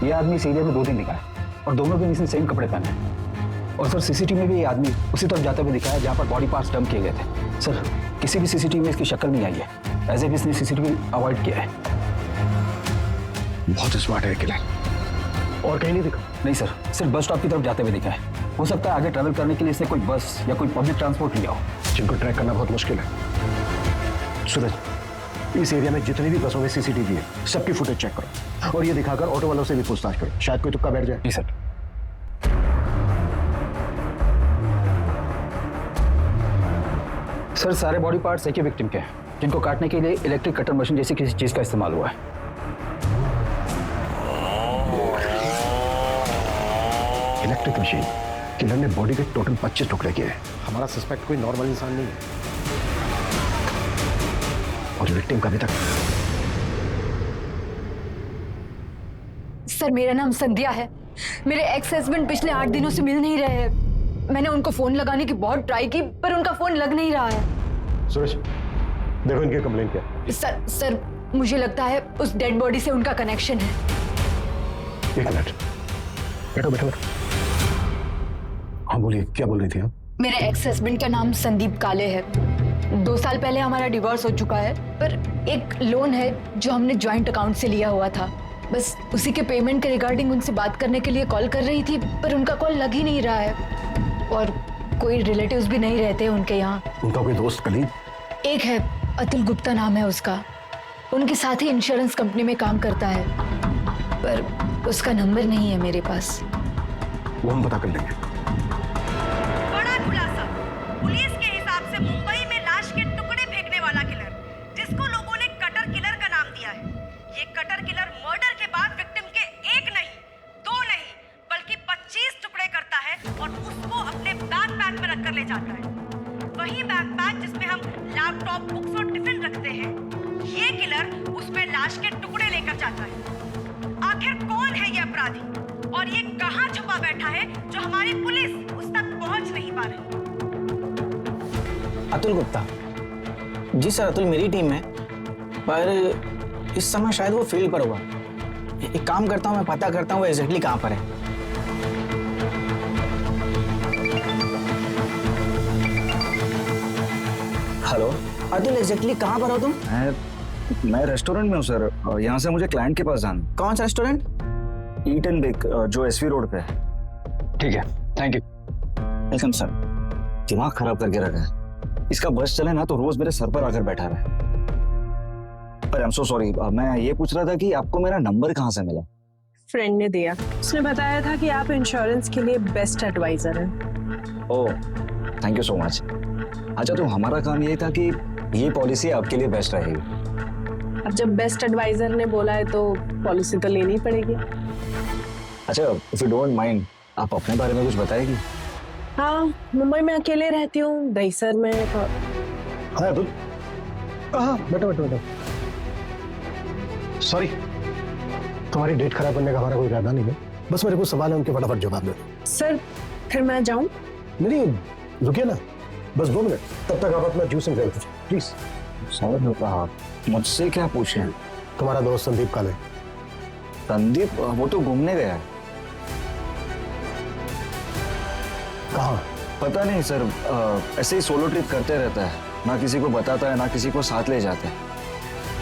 Speaker 3: ये आदमी इस एरिया में 2 दिन दिखा है और दोनों दिन इसने सेम कपड़े पहने हैं। और सर सीसीटीवी में भी ये आदमी उसी तरफ जाते हुए दिखा है जहाँ पर बॉडी पार्ट्स डंप किए गए थे। सर किसी भी सीसीटीवी में इसकी शक्ल नहीं आई है, एज एफ इसने सीसीटीवी अवॉइड किया है।
Speaker 5: बहुत स्मार्ट है किलर। और कहीं नहीं दिखा?
Speaker 3: नहीं सर, सिर्फ बस स्टॉप की तरफ जाते हुए दिखा है। हो सकता है आगे ट्रैवल करने के लिए इसने कोई बस या कोई पब्लिक ट्रांसपोर्ट लिया हो।
Speaker 5: जिनको ट्रैक करना बहुत मुश्किल है। सूरज, इस एरिया में जितनी भी बसों में सीसीटीवी है सबकी फुटेज चेक करो और ये दिखाकर ऑटो वालों से भी पूछताछ करो, शायद कोई तुक्का बैठ जाए।
Speaker 3: जी सर। सर सारे बॉडी पार्ट्स एक ही विक्टिम के हैं जिनको काटने के लिए इलेक्ट्रिक कटर मशीन जैसी किसी चीज का इस्तेमाल हुआ है।
Speaker 5: Electric machine. किलर ने बॉडी के टोटल 25 टुकड़े किए हैं। हमारा सस्पेक्ट कोई नॉर्मल इंसान नहीं है और विक्टिम का अभी तक।
Speaker 10: सर मेरा नाम संध्या है। मेरे एक्स हस्बैंड पिछले 8 दिनों से मिल नहीं रहे हैं। मैंने उनको फोन लगाने की बहुत ट्राई की पर उनका फोन लग नहीं रहा है।
Speaker 5: सूरज, देखो इनकी कंप्लेन क्या है।
Speaker 10: सर मुझे लगता है उस डेड बॉडी से उनका कनेक्शन है।
Speaker 5: एक मिनट, बैठो बैठो बैठो। हाँ बोलिए, क्या बोल रही थी आप?
Speaker 10: मेरे एक्स हस्बैंड का नाम संदीप काले है। 2 साल पहले हमारा डिवोर्स हो चुका है पर एक लोन है जो हमने जॉइंट अकाउंट से लिया हुआ था। बस उसी के पेमेंट के रिगार्डिंग उनसे बात करने के लिए कॉल कर रही थी पर उनका कॉल लग ही नहीं रहा है और कोई रिलेटिव्स भी नहीं रहते उनके यहाँ।
Speaker 5: उनका कोई दोस्त कलीग?
Speaker 10: एक है, अतुल गुप्ता नाम है उसका। उनके साथ ही इंश्योरेंस कंपनी में काम करता है पर उसका नंबर नहीं है मेरे पास।
Speaker 5: वो हम पता कर लेंगे।
Speaker 16: बड़ा खुलासा। पुलिस के हिसाब से मुंबई में लाश के टुकड़े फेंकने वाला किलर, जिसको लोगों ने कटर किलर का नाम दिया है, ये कटर किलर मर्डर के बाद विक्टिम के 1 नहीं 2 नहीं बल्कि 25 टुकड़े करता है और उसको अपने बैकपैक में रखकर ले जाता है। वही बैकपैक जिसमें हम लैपटॉप, बुक्स और टिफिन रखते हैं, ये किलर उसमें लाश के टुकड़े लेकर जाता है। आखिर कौन है ये अपराधी और ये कहां छुपा बैठा है जो हमारी पुलिस उस तक पहुंच नहीं पा रही?
Speaker 18: अतुल गुप्ता। जी सर, अतुल मेरी टीम है पर इस समय शायद वो फील्ड पर हुआ। एक काम करता हूँ, मैं पता करता हूँ वो एग्जैक्टली कहाँ पर है।
Speaker 7: हेलो
Speaker 18: अतुल, एग्जैक्टली कहाँ पर हो तुम?
Speaker 7: मैं रेस्टोरेंट में हूँ सर। यहाँ से मुझे क्लाइंट के पास जाना।
Speaker 18: कौन सा रेस्टोरेंट?
Speaker 7: ईट एंड बेक जो एसवी रोड पे है।
Speaker 3: ठीक है, थैंक यू।
Speaker 7: Welcome sir. दिमाग खराब करके रखा है। इसका बस चले ना तो रोज मेरे सर पर आकर बैठा रहे। पर आई एम सो सॉरी। मैं ये पूछ रहा था कि आपको मेरा नंबर कहाँ से मिला?
Speaker 1: फ्रेंड ने दिया। उसने बताया था कि आप इंश्योरेंस के लिए बेस्ट एडवाइजर हैं।
Speaker 7: ओह, थैंक यू सो मच। अच्छा, तो हमारा काम ये था कि ये पॉलिसी आपके लिए बेस्ट रहेगी।
Speaker 1: अब जब बेस्ट एडवाइजर ने बोला है तो पॉलिसी तो लेनी पड़ेगी।
Speaker 7: अच्छा, इफ यू डोंट माइंड, आप अपने बारे में कुछ बताएगी?
Speaker 1: हाँ, मुंबई में अकेले रहती हूँ, दहीसर में।
Speaker 5: हाँ अतुल, हाँ बैठो बैठो बैठो। सॉरी, तुम्हारी डेट खराब करने का हमारा कोई इरादा नहीं है। बस मेरे को सवाल है, उनके फटाफट जवाब दो।
Speaker 1: सर फिर मैं जाऊँ?
Speaker 5: नहीं, रुकिए ना, बस 2 मिनट। तब तक आप अपना जूस एंजॉय कीजिए प्लीज।
Speaker 7: सर मुझसे क्या पूछे?
Speaker 5: तुम्हारा दोस्त संदीप काले।
Speaker 7: संदीप? वो तो घूमने गया है।
Speaker 5: कहाँ?
Speaker 7: पता नहीं सर, ऐसे ही सोलो ट्रिप करते रहता है। ना किसी को बताता है ना किसी को साथ ले जाता है।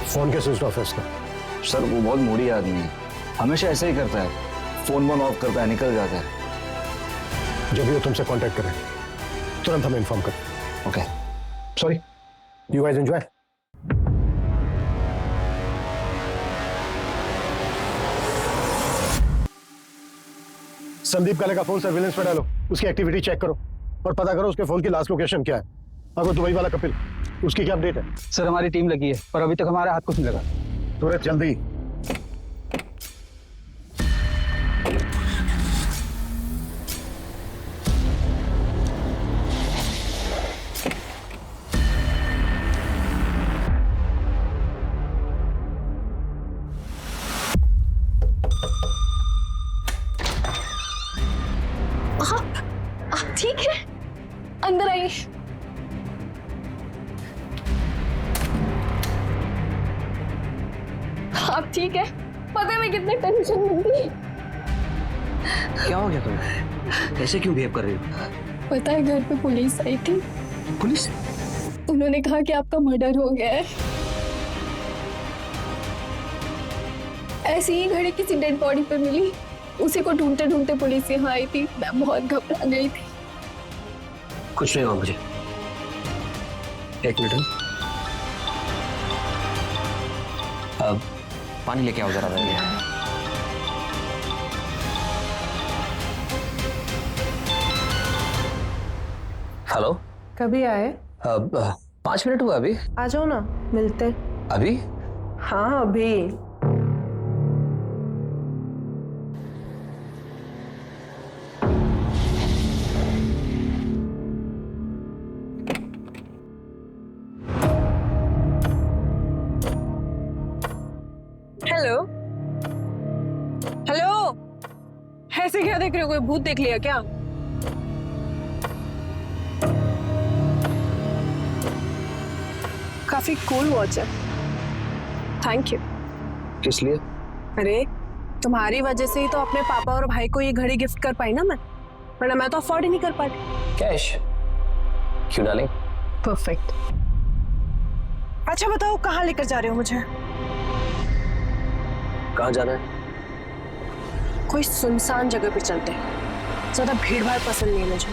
Speaker 5: फोन के स्विच ऑफ है इसका।
Speaker 7: सर वो बहुत मूडी आदमी है, हमेशा ऐसे ही करता है। फोन ऑफ करता है, निकल जाता है।
Speaker 5: जब भी वो तुमसे कांटेक्ट करें तुरंत हमें इन्फॉर्म करें।
Speaker 7: Okay,
Speaker 5: sorry, you guys enjoy. Sandeep काले का फोन सर्विलेंस पे डालो, उसकी एक्टिविटी चेक करो और पता करो उसके फोन की लास्ट लोकेशन क्या है। अगर दुबई वाला कपिल, उसकी क्या अपडेट है?
Speaker 3: सर हमारी टीम लगी है पर अभी तक हमारा हाथ कुछ नहीं लगा।
Speaker 5: सूरज जल्दी।
Speaker 10: आप ठीक
Speaker 11: नहीं। आप ठीक है? पता है मैं कितने टेंशन में थी।
Speaker 7: क्या हो गया तुम्हें? ऐसे क्यों बिहेव कर रही हो?
Speaker 11: पता है घर पे पुलिस आई थी।
Speaker 7: पुलिस?
Speaker 11: उन्होंने कहा कि आपका मर्डर हो गया है। ऐसी ही घड़ी किसी डेड बॉडी पे मिली, उसी को ढूंढते ढूंढते पुलिस यहाँ आई थी। मैं बहुत घबरा गई थी।
Speaker 7: कुछ नहीं हुआ मुझे। एक मिनट। अब पानी लेके आओ जरा मेरे लिए।
Speaker 2: हेलो,
Speaker 1: कभी आए?
Speaker 2: अब 5 मिनट हुआ अभी।
Speaker 1: आ जाओ ना, मिलते।
Speaker 2: अभी?
Speaker 1: हाँ अभी। हेलो हेलो, ऐसे क्या देख रहे हो? कोई भूत देख लिया क्या? काफी कूल वॉच है। Thank you.
Speaker 7: किस लिए?
Speaker 1: अरे तुम्हारी वजह से ही तो अपने पापा और भाई को ये घड़ी गिफ्ट कर पाई ना मैं, वरना मैं तो अफोर्ड ही नहीं कर पाती।
Speaker 2: कैश? क्यों डार्लिंग?
Speaker 1: परफेक्ट। अच्छा बताओ, कहाँ लेकर जा रहे हो मुझे?
Speaker 2: कहाँ जाना है?
Speaker 1: कोई सुनसान जगह पे चलते हैं, ज्यादा भीड़ भाड़ पसंद नहीं है मुझे।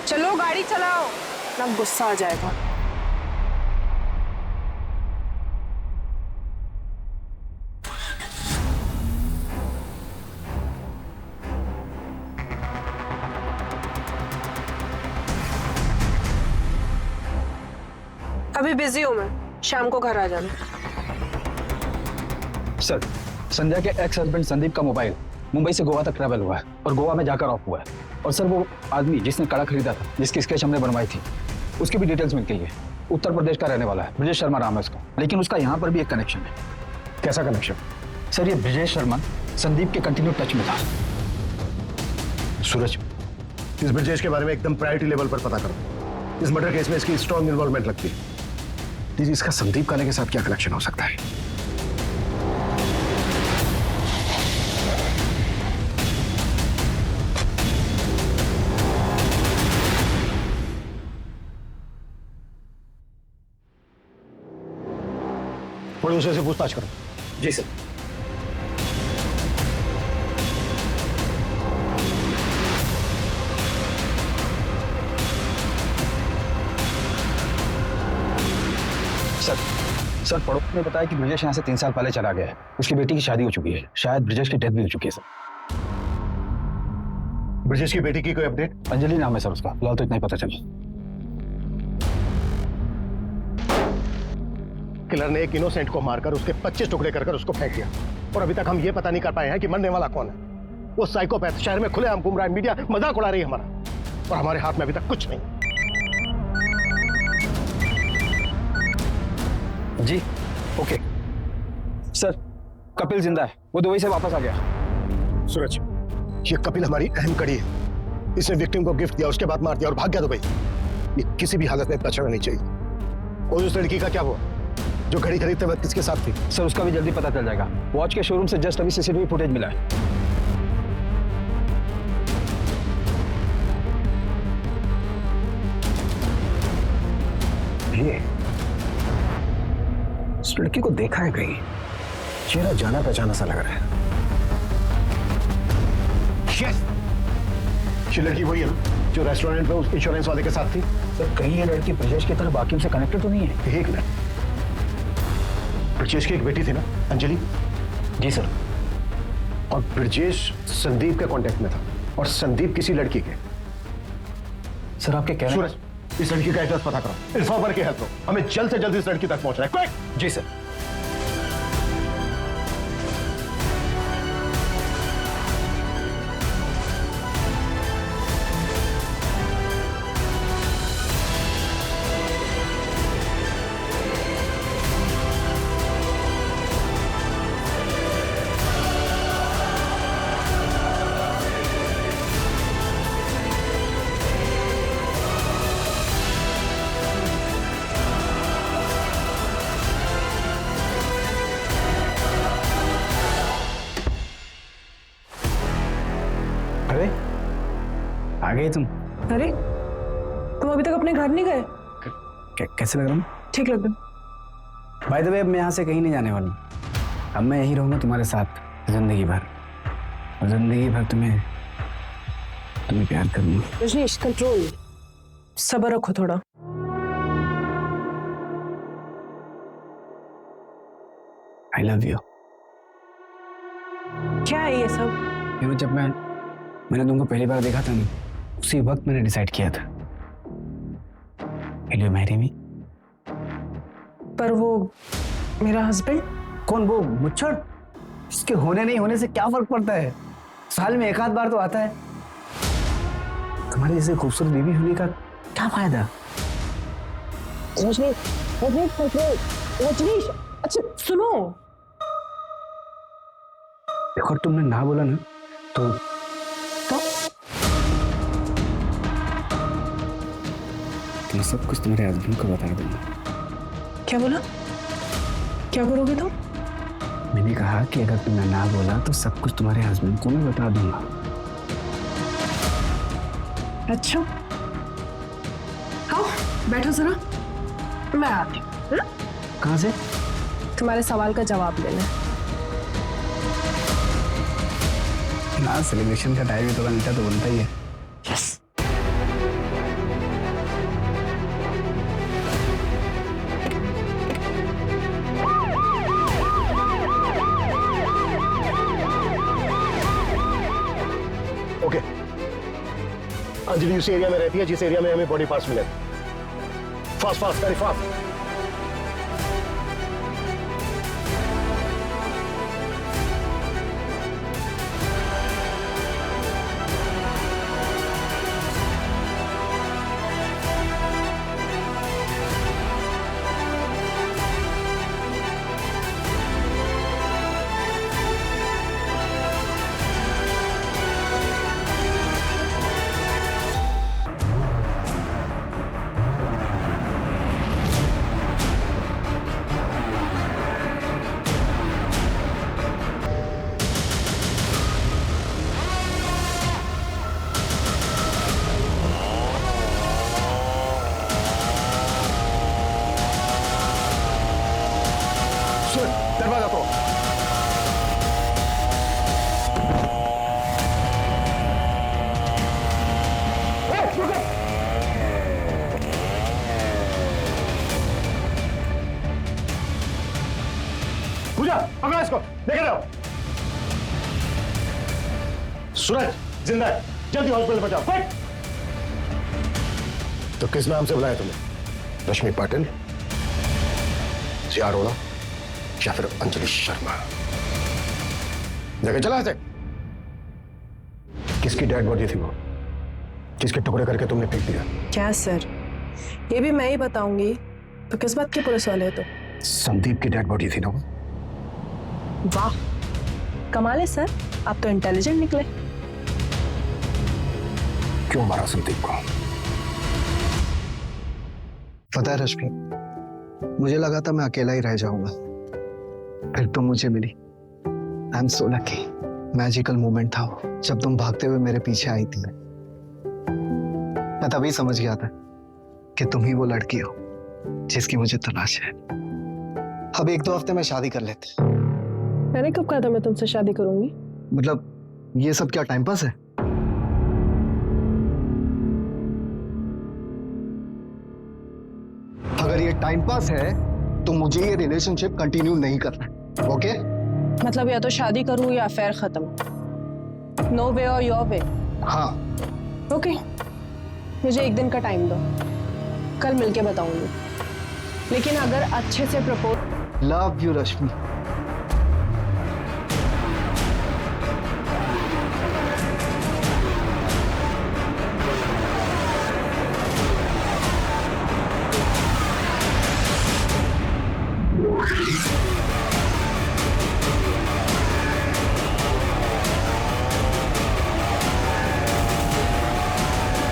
Speaker 1: चलो गाड़ी चलाओ, ना गुस्सा आ जाएगा। अभी बिजी हूँ मैं, शाम को घर आ जाना।
Speaker 3: सर, संध्या के एक्स हस्बैंड संदीप का मोबाइल मुंबई से गोवा तक ट्रैवल हुआ है और गोवा में जाकर ऑफ हुआ है। और सर वो आदमी जिसने कड़ा खरीदा था, जिसकी स्केच हमने बनवाई थी, उसकी भी डिटेल्स मिल गई है। उत्तर प्रदेश का रहने वाला है, ब्रजेश शर्मा नाम है उसका। लेकिन उसका यहाँ पर भी एक कनेक्शन है। कैसा कनेक्शन? सर ये ब्रजेश शर्मा संदीप के कंटिन्यू टच में था।
Speaker 5: सूरज, इस ब्रजेश के बारे में एकदम प्रायोरिटी लेवल पर पता करो। इस मर्डर केस में इसकी स्ट्रॉन्ग इन्वॉल्वमेंट लगती है। दीजिए, इसका संदीप काले के साथ क्या कनेक्शन हो सकता है? प्रोड्यूसर से पूछताछ करो।
Speaker 7: जी सर।
Speaker 3: सर पड़ोस ने बताया कि ब्रजेश यहाँ से 3 साल पहले चला गया है। उसकी बेटी की शादी हो चुकी है, शायद ब्रजेश की डेथ भी हो चुकी है सर।
Speaker 5: ब्रजेश की बेटी की कोई अपडेट?
Speaker 3: अंजलि नाम है सर उसका, फिलहाल तो इतना ही पता चला।
Speaker 5: किलर ने एक इनोसेंट को मारकर उसके 25 टुकड़े कर उसको फेंक दिया, और अभी तक हम ये पता नहीं कर पाए हैं कि मरने वाला कौन है। वो साइकोपैथ शहर में खुलेआम घूम रहा है, मीडिया मजाक उड़ा रही है हमारा, और हमारे हाथ में अभी तक कुछ नहीं।
Speaker 3: जी ओके सर, कपिल जिंदा है, वो दुबई से वापस आ गया।
Speaker 5: सूरज, ये कपिल हमारी अहम कड़ी है। इसने विक्टिम को गिफ्ट दिया, उसके बाद मार दिया और भाग गया दुबई। ये किसी भी हालत में बचना नहीं चाहिए। और उस लड़की का क्या हुआ जो घड़ी खरीदते वक्त किसके साथ थी?
Speaker 3: सर उसका भी जल्दी पता चल जाएगा। वॉच के शोरूम से जस्ट अभी सीसीटीवी फुटेज मिला है।
Speaker 5: ये इस लड़की को देखा है कहीं, चेहरा जाना पहचाना सा लग रहा है। Yes! ये लड़की वही है ना जो रेस्टोरेंट में उस इंश्योरेंस वाले के साथ थी?
Speaker 3: सर कहीं ये लड़की ब्रजेश की तरह बाकियों से कनेक्टेड तो नहीं है?
Speaker 5: एक मिनट, ब्रजेश की एक बेटी थी ना, अंजलि?
Speaker 3: जी सर।
Speaker 5: और ब्रजेश संदीप के कांटेक्ट में था, और संदीप किसी लड़की के।
Speaker 3: सर आपके कहने
Speaker 5: सूरज, इस लड़की का एड्रेस पता करो, इन्फॉर्मर की हेल्प लो, हमें जल्द से जल्द इस लड़की तक पहुंचना है। क्विक!
Speaker 3: जी सर।
Speaker 18: गए तुम?
Speaker 1: अरे तुम अभी तक अपने घर नहीं गए?
Speaker 18: कैसे लग रहा हूँ?
Speaker 1: ठीक लग रहा।
Speaker 18: बाय द वे, अब मैं यहाँ से कहीं नहीं जाने वाला हूँ। अब मैं यहीं रहूँगा तुम्हारे साथ जिंदगी भर, और जिंदगी भर तुम्हें प्यार करूँगा।
Speaker 1: रजनीश, कंट्रोल, सब्र रखो थोड़ा।
Speaker 18: I love you.
Speaker 1: क्या है ये सब?
Speaker 18: ये जब मैंने तुमको पहली बार देखा था ना, उसी वक्त मैंने डिसाइड किया था, Will you marry me?
Speaker 1: पर वो मेरा हस्बैंड?
Speaker 18: कौन वो मुच्छड़? इसके होने नहीं होने से क्या फर्क पड़ता है? साल में एक आध बार तो आता है। तुम्हारी जैसे खूबसूरत बीवी होने का क्या फायदा?
Speaker 1: रजनीश, अच्छा सुनो।
Speaker 18: देखो, तुमने ना बोला ना तो मैं सब कुछ तुम्हारे हस्बैंड को बता दूंगा।
Speaker 1: क्या बोला? क्या करोगे तुम?
Speaker 18: मैंने कहा कि अगर तुमने ना बोला तो सब कुछ तुम्हारे हस्बैंड को मैं बता दूंगा।
Speaker 1: अच्छा, आओ बैठो जरा, मैं आती हूँ।
Speaker 18: कहाँ से?
Speaker 1: तुम्हारे सवाल का जवाब लेना।
Speaker 18: ना, सेलिब्रेशन का टाइम ही तो मीठा तो बनता ही है।
Speaker 1: यस।
Speaker 5: ओके, अंजलि उस एरिया में रहती है जिस एरिया में हमें बॉडी पार्ट्स मिले। Fast fast, very fast. दरवाजा तो पूजा, पकड़ो इसको, लेके जाओ। सूरज जिंदा है, जल्दी हॉस्पिटल पहुंचाओ, क्विक। तो किस नाम से बुलाया तुमने? रश्मि पाटिल, जिया अरोड़ा या फिर अंजलि शर्मा? जगह चला से। किसकी डेड बॉडी थी वो, जिसके टुकड़े करके तुमने फेंक दिया?
Speaker 1: क्या सर, ये भी मैं ही बताऊंगी तो किस बात के पुलिस वाले हो? तो
Speaker 5: संदीप की डेड बॉडी थी ना वो?
Speaker 1: वाह, कमाल है सर, आप तो इंटेलिजेंट निकले।
Speaker 5: क्यों मारा संदीप को?
Speaker 6: पता है रश्मि, मुझे लगा था मैं अकेला ही रह जाऊंगा, फिर तुम मुझे मिली। I am so lucky. Magical moment था वो, जब तुम भागते हुए मेरे पीछे आई थी। मैं तभी समझ गया था कि तुम ही वो लड़की हो जिसकी मुझे तलाश है। अब 1-2 हफ्ते में शादी कर लेते।
Speaker 1: मैंने कब कहा था मैं तुमसे शादी करूंगी?
Speaker 6: मतलब ये सब क्या टाइम पास है? अगर ये टाइम पास है तो मुझे ये रिलेशनशिप कंटिन्यू नहीं करना, ओके?
Speaker 1: मतलब या तो शादी करूं या अफेयर खत्म। नो वे और योर वे।
Speaker 6: हाँ।
Speaker 1: ओके, मुझे 1 दिन का टाइम दो, कल मिलके बताऊंगी। लेकिन अगर अच्छे से प्रपोज।
Speaker 6: लव यू रश्मि।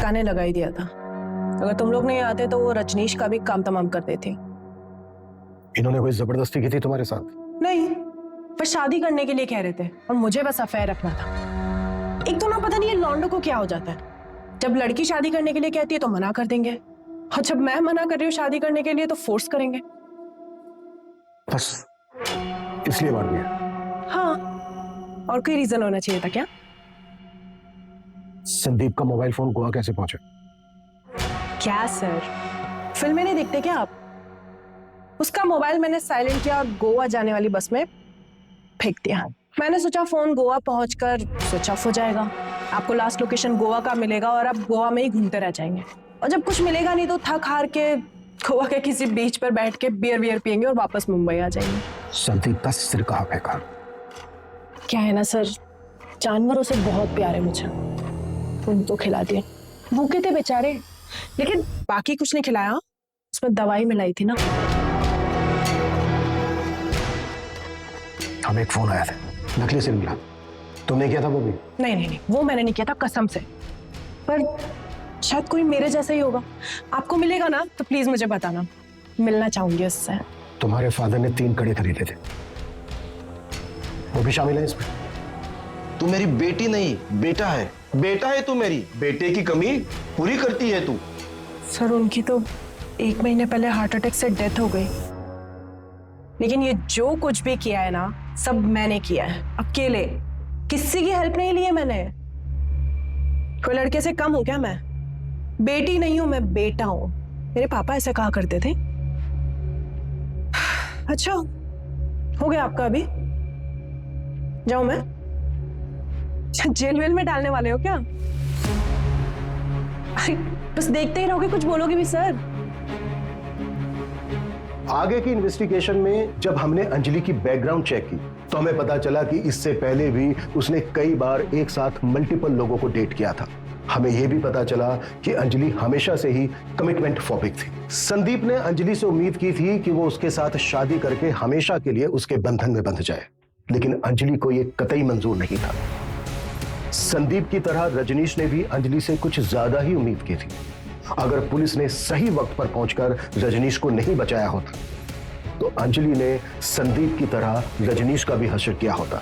Speaker 1: गाने लगा ही दिया था। अगर तुम लोग नहीं आते तो वो रजनीश का भी काम तमाम कर देते।
Speaker 5: इन्होंने कोई जबरदस्ती की थी तुम्हारे साथ?
Speaker 1: नहीं, पर शादी करने के लिए कह रहे थे और मुझे बस अफेयर रखना था। एक तो ना पता नहीं ये लॉन्डो को क्या हो जाता है, जब लड़की शादी करने के लिए कहती है तो मना कर देंगे, और जब मैं मना कर रही हूँ शादी करने के लिए तो फोर्स करेंगे।
Speaker 5: बस इसलिए मार दिया।
Speaker 1: हाँ, और कोई रीजन होना चाहिए था क्या?
Speaker 5: संदीप का मोबाइल फोन गोवा कैसे पहुंचा?
Speaker 1: क्या सर, फिल्में नहीं देखते क्या आप? उसका मोबाइल मैंने साइलेंट किया और गोवा जाने वाली बस में फेंक दिया। मैंने सोचा फोन गोवा पहुंचकर स्विच ऑफ हो जाएगा, आपको लास्ट लोकेशन गोवा का मिलेगा और आप गोवा में ही घूमते रह जाएंगे, और जब कुछ मिलेगा नहीं तो थक हार के गोवा के किसी बीच पर बैठ के बियर पियेंगे और वापस मुंबई आ जाएंगे।
Speaker 5: संदीप का सिर कहाँ फेंका?
Speaker 1: क्या है ना सर, जानवरों से बहुत प्यार है मुझे, उनको खिला दिया। भूखे थे बेचारे, लेकिन बाकी कुछ नहीं खिलाया, उसमें दवाई मिलाई थी ना।
Speaker 5: हमें एक फोन आया था, नकली सिर मिला। तुमने किया था वो भी?
Speaker 1: नहीं, वो मैंने नहीं किया था कसम से, पर शायद कोई मेरे जैसा ही होगा। आपको मिलेगा ना तो प्लीज मुझे बताना, मिलना चाहूंगी उससे।
Speaker 5: तुम्हारे फादर ने 3 कड़े खरीदे थे, वो भी शामिल है इसमें?
Speaker 15: तू मेरी बेटी नहीं, बेटा है। बेटा है तू, मेरी बेटे की कमी पूरी करती है तू।
Speaker 1: सर उनकी तो 1 महीने पहले हार्ट अटैक से डेथ हो गई, लेकिन ये जो कुछ भी किया है ना सब मैंने किया है, अकेले, किसी की हेल्प नहीं ली है मैंने। कोई लड़के से कम हूं क्या मैं? बेटी नहीं हूं मैं, बेटा हूं। मेरे पापा ऐसा कहा करते थे। अच्छा हो गया आपका, अभी जाऊं मैं? जेल वेल में डालने वाले हो क्या? अरे बस देखते ही रहोगे, कुछ बोलोगे भी सर?
Speaker 5: आगे की इन्वेस्टिगेशन में जब हमने अंजलि की बैकग्राउंड चेक की तो हमें पता चला कि इससे पहले भी उसने कई बार एक साथ मल्टीपल लोगों को डेट किया था। हमें यह भी पता चला कि अंजलि हमेशा से ही कमिटमेंट फोबिक थी। संदीप ने अंजलि से उम्मीद की थी कि वो उसके साथ शादी करके हमेशा के लिए उसके बंधन में बंध जाए, लेकिन अंजलि को यह कतई मंजूर नहीं था। संदीप की तरह रजनीश ने भी अंजलि से कुछ ज्यादा ही उम्मीद की थी। अगर पुलिस ने सही वक्त पर पहुंचकर रजनीश को नहीं बचाया होता तो अंजलि ने संदीप की तरह रजनीश का भी हश्र किया होता,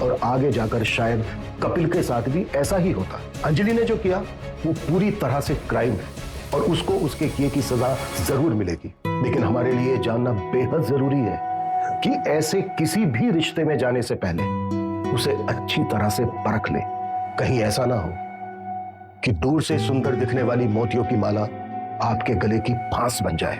Speaker 5: और आगे जाकर शायद कपिल के साथ भी ऐसा ही होता। अंजलि ने जो किया वो पूरी तरह से क्राइम है और उसको उसके किए की सजा जरूर मिलेगी, लेकिन हमारे लिए जानना बेहद जरूरी है कि ऐसे किसी भी रिश्ते में जाने से पहले उसे अच्छी तरह से परख ले। कहीं ऐसा ना हो कि दूर से सुंदर दिखने वाली मोतियों की माला आपके गले की फांस बन जाए।